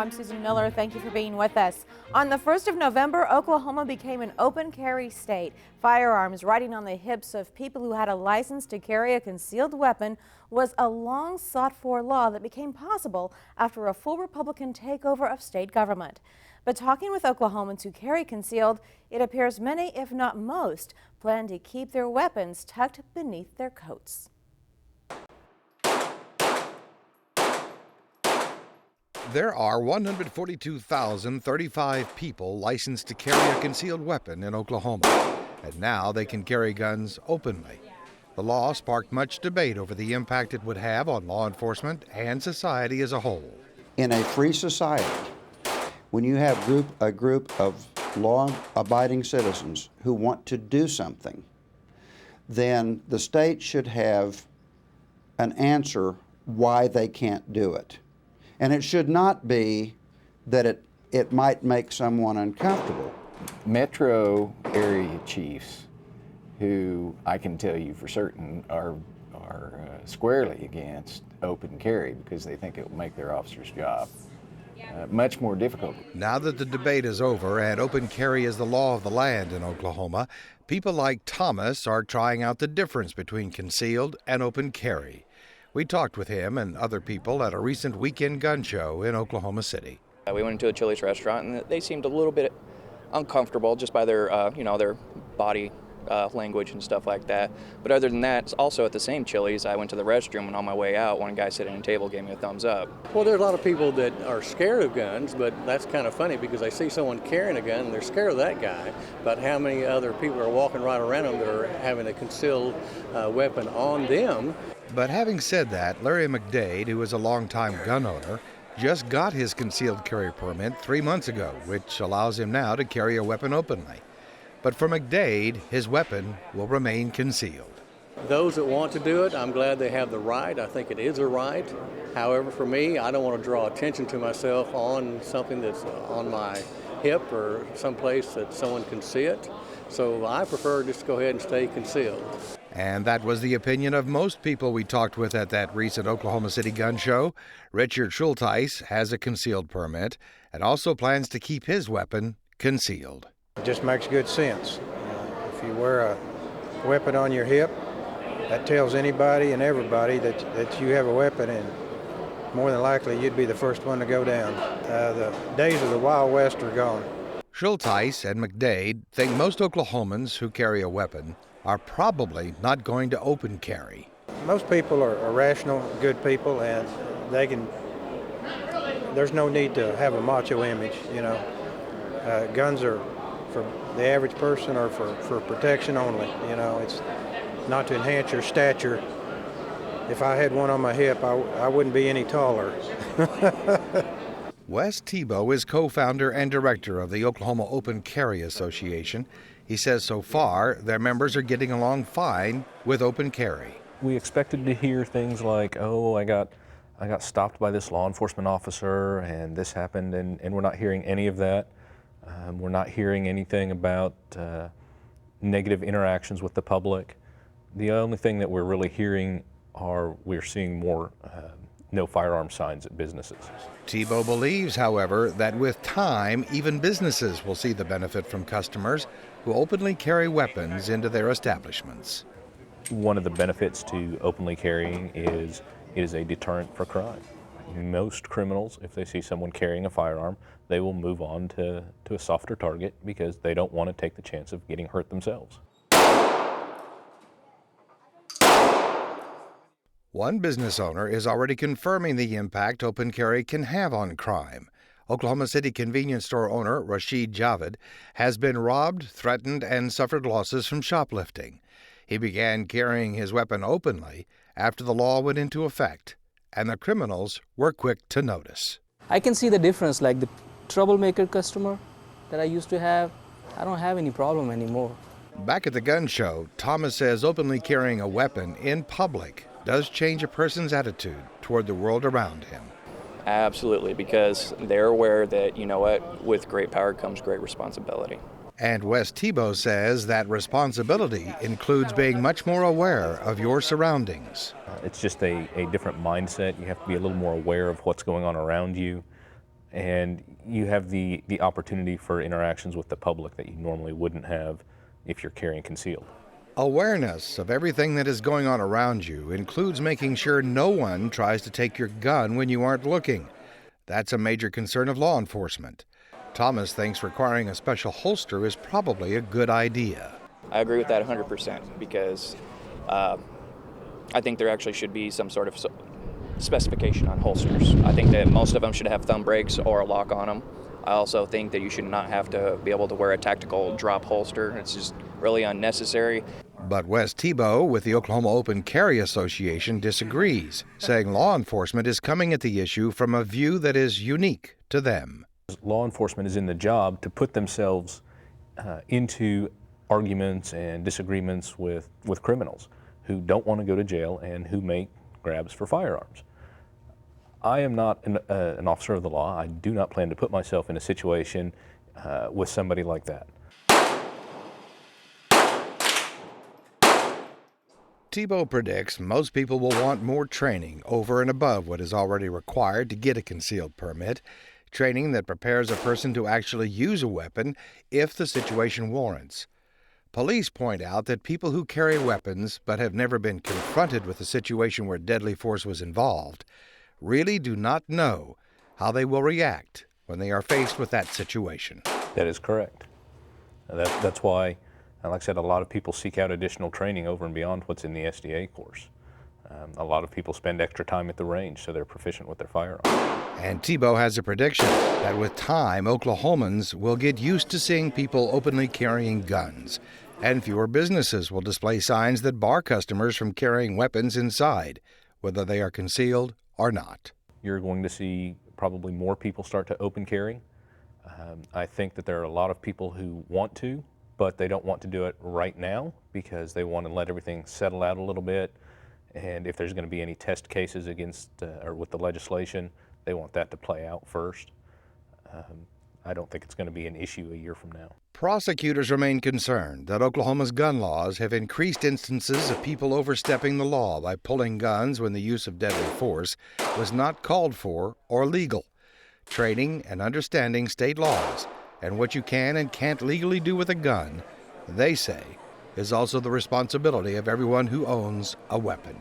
I'm Susan Miller. Thank you for being with us. On the 1st of November, Oklahoma became an open carry state. Firearms riding on the hips of people who had a license to carry a concealed weapon was a long sought for law that became possible after a full Republican takeover of state government. But talking with Oklahomans who carry concealed, it appears many, if not most, plan to keep their weapons tucked beneath their coats. There are 142,035 people licensed to carry a concealed weapon in Oklahoma, and now they can carry guns openly. The law sparked much debate over the impact it would have on law enforcement and society as a whole. In a free society, when you have a group of law-abiding citizens who want to do something, then the state should have an answer why they can't do it. And it should not be that it might make someone uncomfortable. Metro area chiefs, who I can tell you for certain are squarely against open carry because they think it will make their officers' job much more difficult. Now that the debate is over and open carry is the law of the land in Oklahoma, people like Thomas are trying out the difference between concealed and open carry. We talked with him and other people at a recent weekend gun show in Oklahoma City. We went into a Chili's restaurant and they seemed a little bit uncomfortable just by their, their body language and stuff like that. But other than that, also at the same Chili's, I went to the restroom and on my way out, one guy sitting at a table gave me a thumbs up. Well, there's a lot of people that are scared of guns, but that's kind of funny because they see someone carrying a gun and they're scared of that guy. But how many other people are walking right around them that are having a concealed weapon on them? But having said that, Larry McDade, who is a longtime gun owner, just got his concealed carry permit 3 months ago, which allows him now to carry a weapon openly. But for McDade, his weapon will remain concealed. Those that want to do it, I'm glad they have the right. I think it is a right. However, for me, I don't want to draw attention to myself on something that's on my hip or someplace that someone can see it. So I prefer just to go ahead and stay concealed. And that was the opinion of most people we talked with at that recent Oklahoma City gun show. Richard Schulteis has a concealed permit and also plans to keep his weapon concealed. It just makes good sense. If you wear a weapon on your hip, that tells anybody and everybody that you have a weapon, and more than likely you'd be the first one to go down. The days of the Wild West are gone. Schulteis and McDade think most Oklahomans who carry a weapon are probably not going to open carry. Most people are rational, good people, and there's no need to have a macho image, Guns are for the average person or for protection only, It's not to enhance your stature. If I had one on my hip, I wouldn't be any taller. Wes Tebow is co-founder and director of the Oklahoma Open Carry Association. He says so far their members are getting along fine with open carry. We expected to hear things like, oh, I got stopped by this law enforcement officer and this happened, and we're not hearing any of that. We're not hearing anything about negative interactions with the public. The only thing that we're really hearing we're seeing more no firearm signs at businesses. Tebow believes, however, that with time, even businesses will see the benefit from customers who openly carry weapons into their establishments. One of the benefits to openly carrying is it is a deterrent for crime. Most criminals, if they see someone carrying a firearm, they will move on to a softer target because they don't want to take the chance of getting hurt themselves. One business owner is already confirming the impact open carry can have on crime. Oklahoma City convenience store owner Rashid Javed has been robbed, threatened, and suffered losses from shoplifting. He began carrying his weapon openly after the law went into effect, and the criminals were quick to notice. I can see the difference, like the troublemaker customer that I used to have, I don't have any problem anymore. Back at the gun show, Thomas says openly carrying a weapon in public does change a person's attitude toward the world around him. Absolutely, because they're aware that, with great power comes great responsibility. And Wes Tebow says that responsibility includes being much more aware of your surroundings. It's just a different mindset. You have to be a little more aware of what's going on around you. and you have the opportunity for interactions with the public that you normally wouldn't have if you're carrying concealed. Awareness of everything that is going on around you includes making sure no one tries to take your gun when you aren't looking. That's a major concern of law enforcement. Thomas thinks requiring a special holster is probably a good idea. I agree with that 100% because I think there actually should be some sort of specification on holsters. I think that most of them should have thumb brakes or a lock on them. I also think that you should not have to be able to wear a tactical drop holster. It's just really unnecessary. But Wes Tebow with the Oklahoma Open Carry Association disagrees, saying law enforcement is coming at the issue from a view that is unique to them. Law enforcement is in the job to put themselves into arguments and disagreements with criminals who don't want to go to jail and who make grabs for firearms. I am not an officer of the law. I do not plan to put myself in a situation with somebody like that. Tebow predicts most people will want more training over and above what is already required to get a concealed permit, training that prepares a person to actually use a weapon if the situation warrants. Police point out that people who carry weapons but have never been confronted with a situation where deadly force was involved really do not know how they will react when they are faced with that situation. That is correct. That's why, like I said, a lot of people seek out additional training over and beyond what's in the SDA course. A lot of people spend extra time at the range so they're proficient with their firearms. And Tebow has a prediction that with time, Oklahomans will get used to seeing people openly carrying guns, and fewer businesses will display signs that bar customers from carrying weapons inside, whether they are concealed or not. You're going to see probably more people start to open carry. I think that there are a lot of people who want to, but they don't want to do it right now because they want to let everything settle out a little bit. And if there's going to be any test cases against or with the legislation, they want that to play out first. I don't think it's going to be an issue a year from now. Prosecutors remain concerned that Oklahoma's gun laws have increased instances of people overstepping the law by pulling guns when the use of deadly force was not called for or legal. Training and understanding state laws and what you can and can't legally do with a gun, they say, is also the responsibility of everyone who owns a weapon.